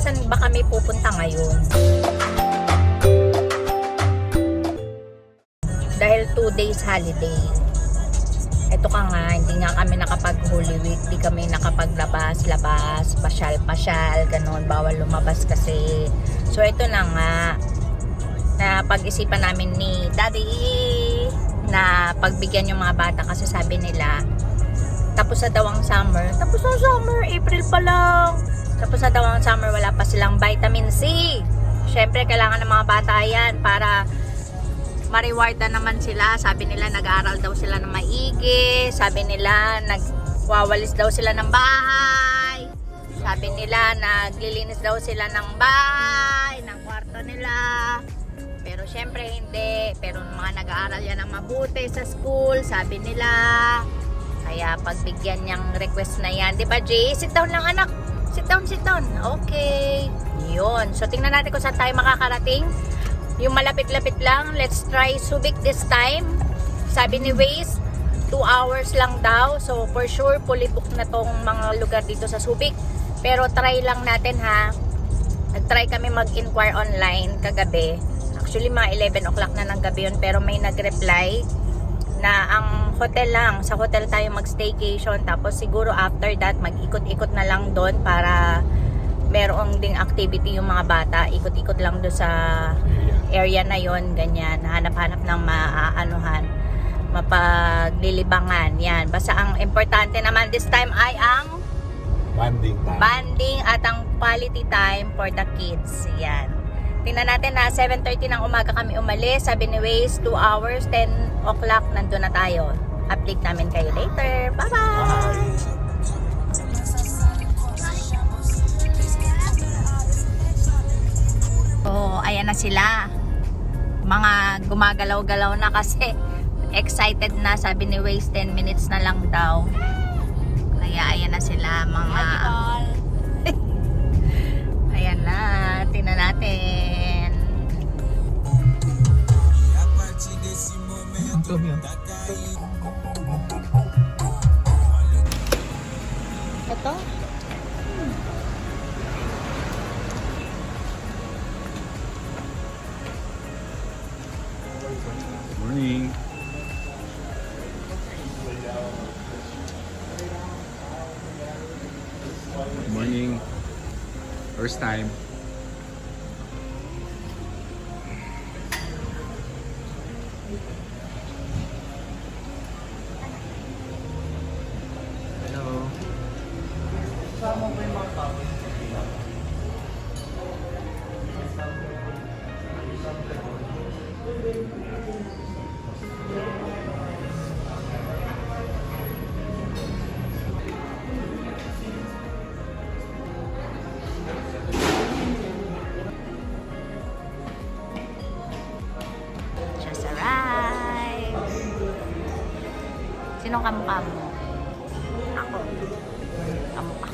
saan ba kami pupunta ngayon. Dahil 2 days holiday. Ito ka nga, hindi nga kami nakapag-Holy Week, hindi kami nakapaglabas-labas, pasyal-pasyal, ganun, bawal lumabas kasi. So ito na nga, na pag-isipan namin ni Daddy na pagbigyan yung mga bata kasi sabi nila, tapos na daw ang summer. Tapos na summer, April pa lang. Tapos na daw ang summer, wala pa silang vitamin C. Syempre, kailangan ng mga bata yan para ma-reward na naman sila. Sabi nila nag-aaral daw sila ng maigi. Sabi nila nagwawalis daw sila ng bahay. Sabi nila naglilinis daw sila ng bahay, ng kwarto nila. Pero syempre hindi. Pero mga nag-aaral yan ng mabuti sa school, sabi nila. Kaya pagbigyan niyang request na yan. Diba Jay? Sit down lang anak. Sit down, sit down. Okay. Yun. So tingnan natin kung saan tayo makakarating. Yung malapit-lapit lang, let's try Subic this time. Sabi ni Waze, 2 hours lang daw. So for sure, fully booked na tong mga lugar dito sa Subic. Pero try lang natin ha. Nag-try kami mag-inquire online kagabi. Actually mga 11 o'clock na ng gabi yun. Pero may nag-reply na ang hotel lang. Sa hotel tayo mag-staycation. Tapos siguro after that, mag-ikot-ikot na lang doon para merong ding activity yung mga bata. Ikot-ikot lang doon sa area na yon, ganyan, hanap-hanap ng maaanuhan, mapaglilibangan, yan. Basta ang importante naman this time ay ang banding at ang quality time for the kids, yan. Tingnan natin na 7:30 ng umaga kami umalis, sabi ni Waze 2 hours, 10 o'clock nandun na tayo. Update namin kayo later, bye bye. Oh, ayan na sila. Mga gumagalaw-galaw na kasi excited na, sabi ni Waze 10 minutes na lang daw. Kaya ayan na sila mga ayan na, tingnan natin. Ito? Morning. Good morning. First time. Hello. Just arrived. Sinong kamukha mo? Ako. Kamukha.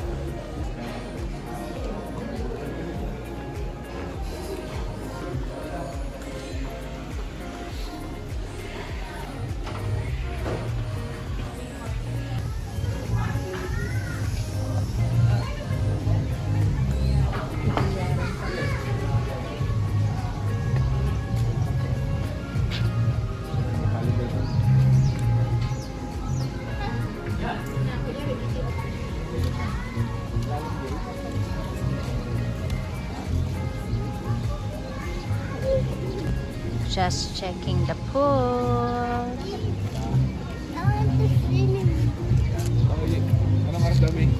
Just checking the pool. Anong oras dami?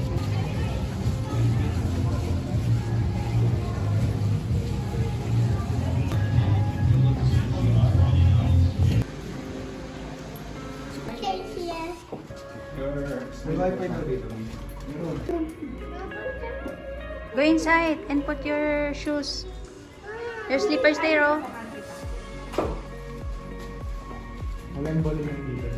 May wifi na dito. Go inside and put your shoes. Your slippers there, oh. Walang bowling ng dito.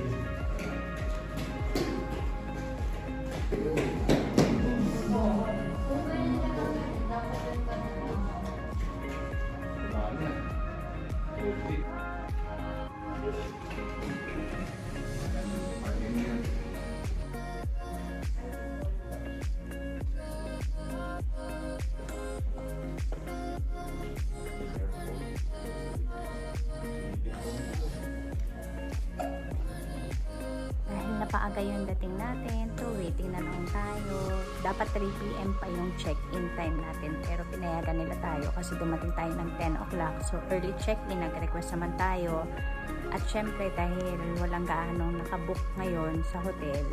hinintay yung dating natin. So, waiting na lang tayo. Dapat 3 p.m. pa yung check-in time natin. Pero pinayagan nila tayo kasi dumating tayo ng 10 o'clock. So, early check-in, nag-request naman tayo. At syempre, dahil walang gaanong nakabook ngayon sa hotel,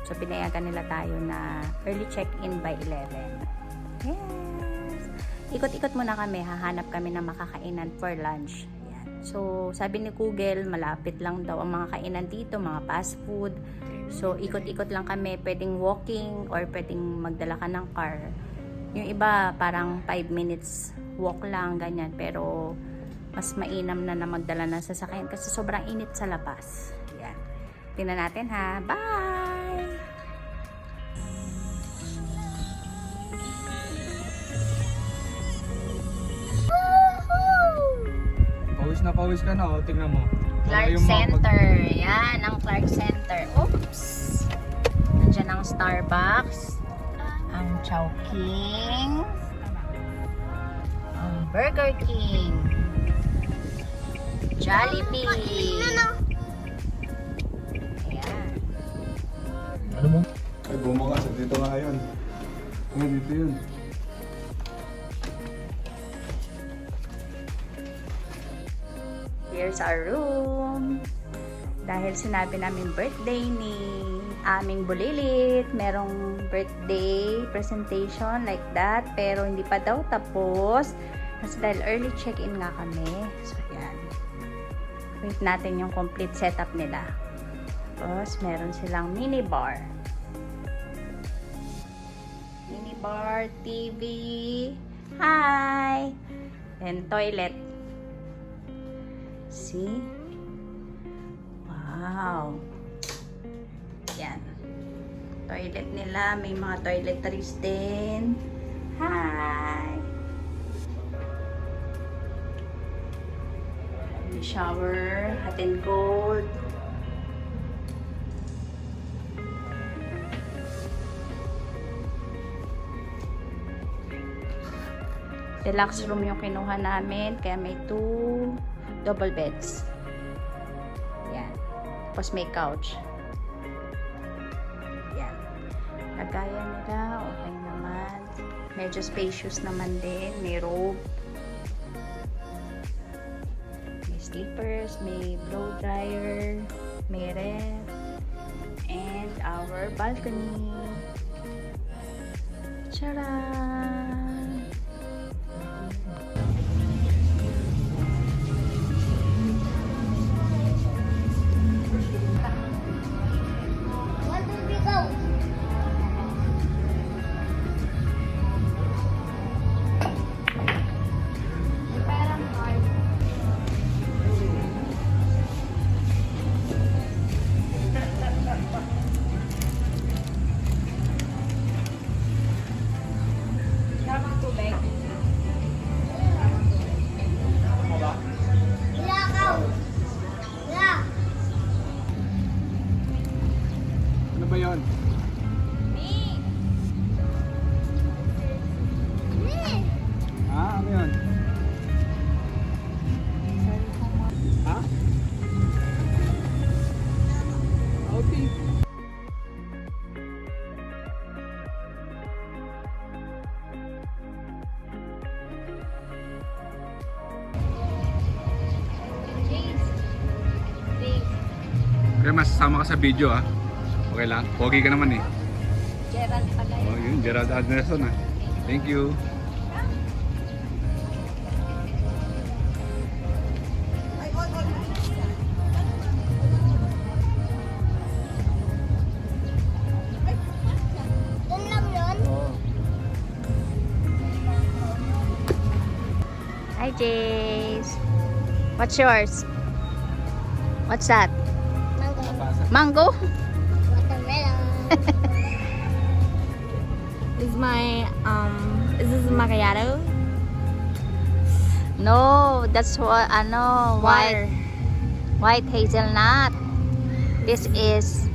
so pinayagan nila tayo na early check-in by 11. Yes! Ikot-ikot muna kami. Hahanap kami ng makakainan for lunch. So, sabi ni Google, malapit lang daw ang mga kainan dito, mga fast food. So, ikot-ikot lang kami. Pwedeng walking or pwedeng magdala ka ng car. Yung iba, parang 5 minutes walk lang, ganyan. Pero, mas mainam na magdala ng sasakyan kasi sobrang init sa labas. Yan. Tingnan natin ha. Bye! Pawis ka na, oh. Tingnan mo. Clark Center. Yan, ang Clark Center. Oops! Nandiyan ang Starbucks. Ang Chowking. Ang Burger King. Jollibee. Ayan. Ano mo? Ay, bumukas. Dito nga yun. Dito yun. Here's our room. Dahil sinabi namin birthday ni aming bulilit, merong birthday presentation like that, pero hindi pa daw tapos kasi dahil early check-in nga kami. So yan, wait natin yung complete setup nila. Tapos meron silang minibar, TV, hi, and toilet. See? Wow. Yan. Toilet nila. May mga toiletries din. Hi! May shower. Hot and cold. Deluxe room yung kinuha namin. Kaya may 2 double beds. Yan. Tapos may couch. Yan. Lagayan nila. Okay naman. Medyo spacious naman din. May robe. May slippers. May blow dryer. May ref. And our balcony. Charan! Ano ba yun? Ano yun? Ha? Okay. Kaya masasama ka sa video ah. Okay lang? Pogi ka naman eh. Gerald pala yun. Oh, yun. Gerald Anderson ah. Thank you. Hi, Jace. What's yours? What's that? Mango? Watermelon. Is this macchiato? No, that's what, white hazelnut. This is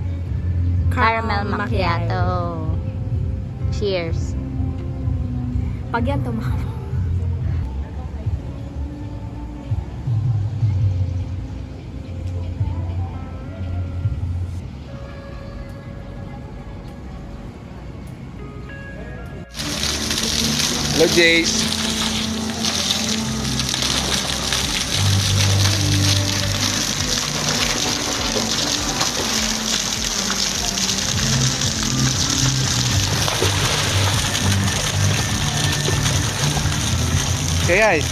caramel macchiato. Cheers. Pag yan tumama. Hello, Jace. Kaya eh.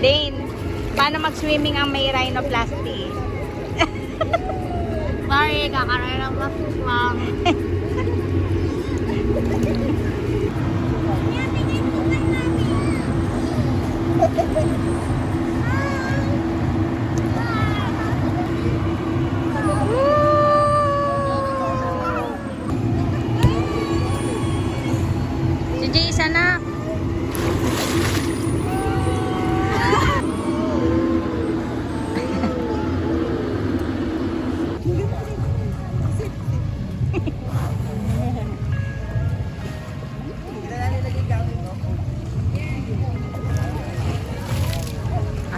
Dane, paano mag-swimming ang may rhinoplasty? Sorry, kakaroon ng plastic lang. Si Jason na.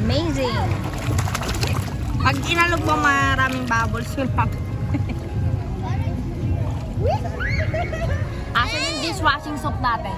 Amazing. Pag inalog mo, maraming bubbles yun lang. Asan yung dishwashing soap natin?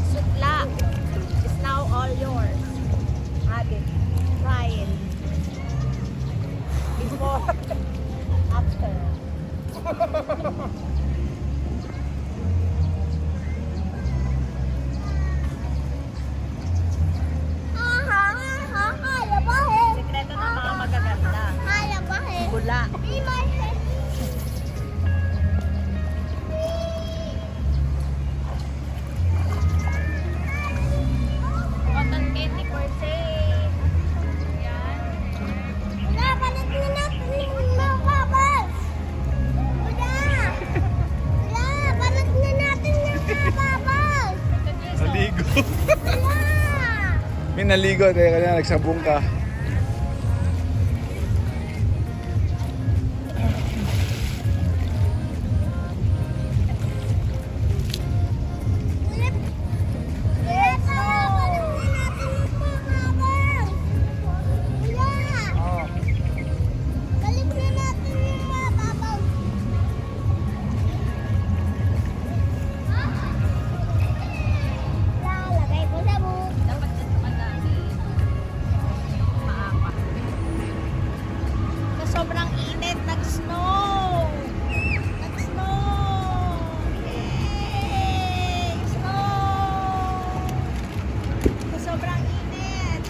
Sutla is now all yours. Have it. Try it. Before, after. Sekreto ng mga magaganda. Bula. Cotton candy for sale. Yan. Naligo. May naligo. Teka na, nagsabong ka. Dapat dito madami. Maapa. Sa sobrang init, nag-snow! Nag-snow! Yay! Snow! Sa sobrang init.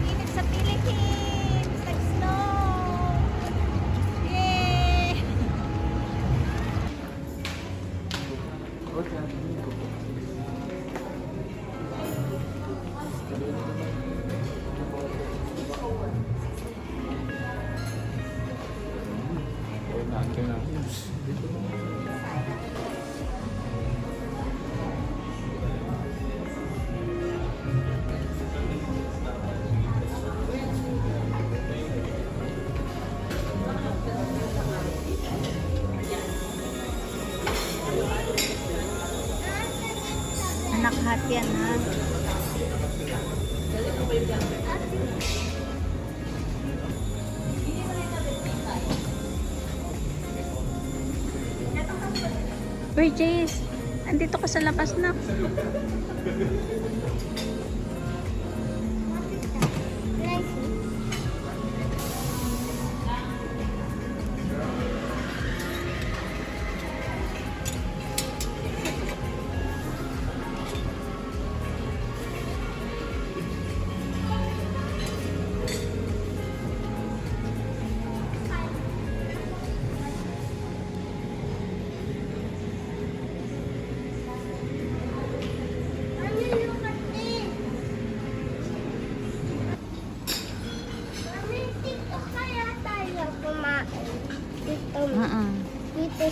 Init sa Philippines. Nag-snow! Yay! Anak hati yan ha. Uy, Jace, andito ka sa labas na.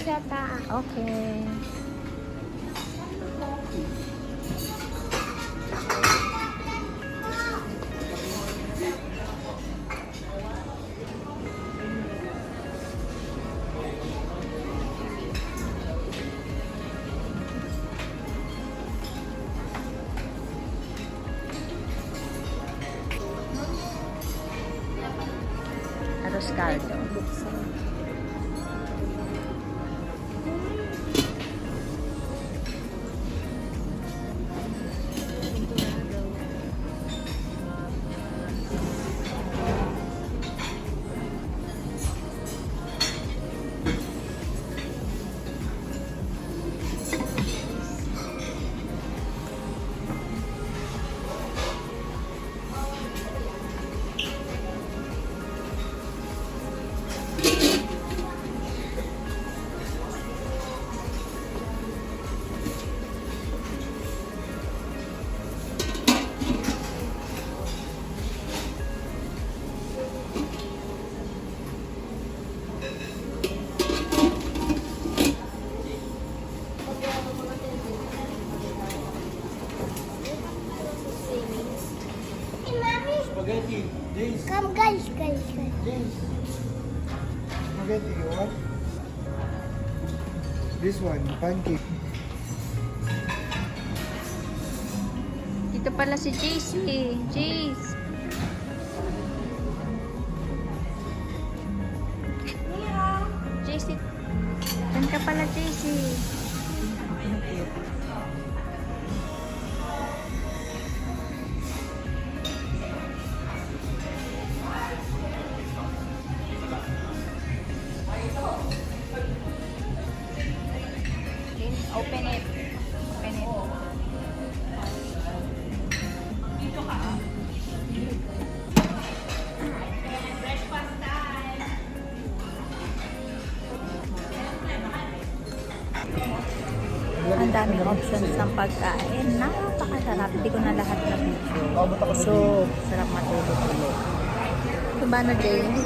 sa taas. Okay. Arroz caldo. Spaghetti. James. Come guys, guys. James. Spaghetti, you want? This one, pancake. Dito pala si JC. Jace. JC. Saan ka pala, JC? Open it. Open it. Ang daming options ng pagkain. Napakasarap. Hindi ko na lahat na video. So, sarap matulog-tulog. Diba na, James?